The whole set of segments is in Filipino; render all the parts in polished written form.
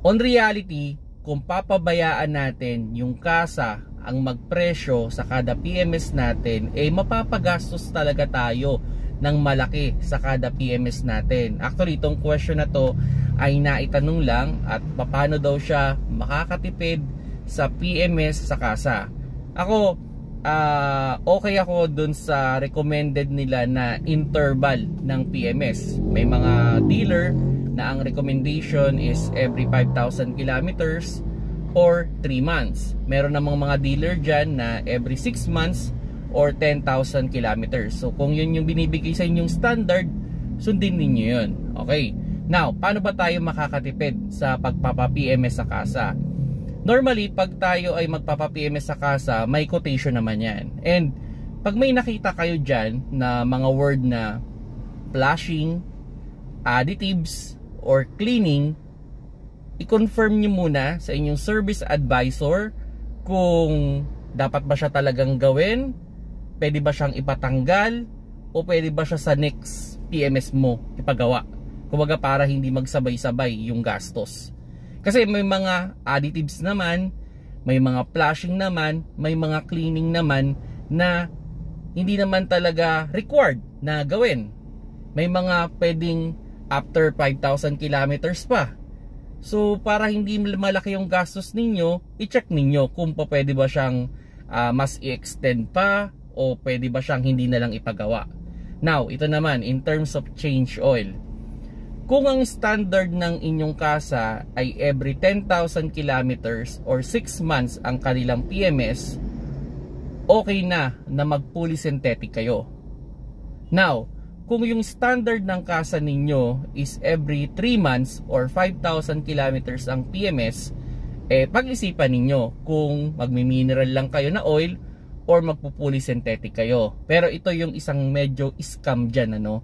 On reality, kung papabayaan natin yung kasa ang magpresyo sa kada PMS natin, mapapagastos talaga tayo ng malaki sa kada PMS natin. Actually, itong question na to ay naitanong lang at paano daw siya makakatipid sa PMS sa kasa. Ako, okay ako dun sa recommended nila na interval ng PMS. May mga dealer na ang recommendation is every 5,000 kilometers or 3 months. Meron namang mga dealer dyan na every 6 months or 10,000 kilometers. So kung yun yung binibigay sa inyong standard, sundin ninyo yun. Okay. Now, paano ba tayo makakatipid sa pagpapa-PMS sa kasa? Normally, pag tayo ay magpapa-PMS sa kasa, may quotation naman yan. And pag may nakita kayo dyan na mga word na flashing, additives, or cleaning, i-confirm nyo muna sa inyong service advisor kung dapat ba siya talagang gawin, pwede ba siyang ipatanggal, o pwede ba siya sa next PMS mo ipagawa. Kumbaga para hindi magsabay-sabay yung gastos. Kasi may mga additives naman, may mga flashing naman, may mga cleaning naman na hindi naman talaga required na gawin. May mga pwedeng after 5,000 kilometers pa. So para hindi malaki yung gastos ninyo, i-check ninyo kung pwede ba siyang mas i-extend pa o pwede ba siyang hindi na lang ipagawa. Now, ito naman in terms of change oil. Kung ang standard ng inyong kasa ay every 10,000 kilometers or 6 months ang kanilang PMS, okay na mag-fully synthetic kayo. Now, kung yung standard ng kasa ninyo is every 3 months or 5,000 kilometers ang PMS, pag-isipan ninyo kung magmi-mineral lang kayo na oil or magpo-fully synthetic kayo. Pero ito yung isang medyo scam dyan, ano?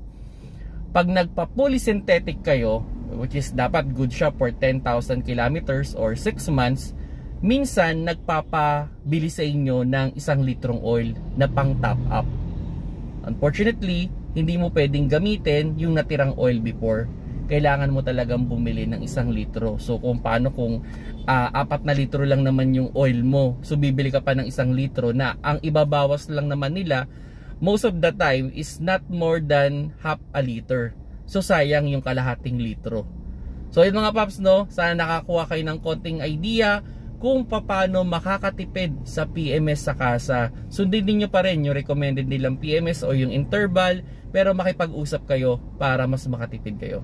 Pag nagpa-fully synthetic kayo, which is dapat good siya for 10,000 kilometers or 6 months, minsan nagpapabili sa inyo ng 1 litrong oil na pang top up. Unfortunately, hindi mo pwedeng gamitin yung natirang oil before. Kailangan mo talagang bumili ng 1 litro. So kung paano kung 4 na litro lang naman yung oil mo, so bibili ka pa ng 1 litro na ang ibabawas lang naman nila most of the time is not more than half a liter. So sayang yung kalahating litro. So yun mga paps, no, sana nakakuha kayo ng konting idea kung paano makakatipid sa PMS sa kasa. Sundin niyo pa rin yung recommended nilang PMS o yung interval, pero makipag-usap kayo para mas makatipid kayo.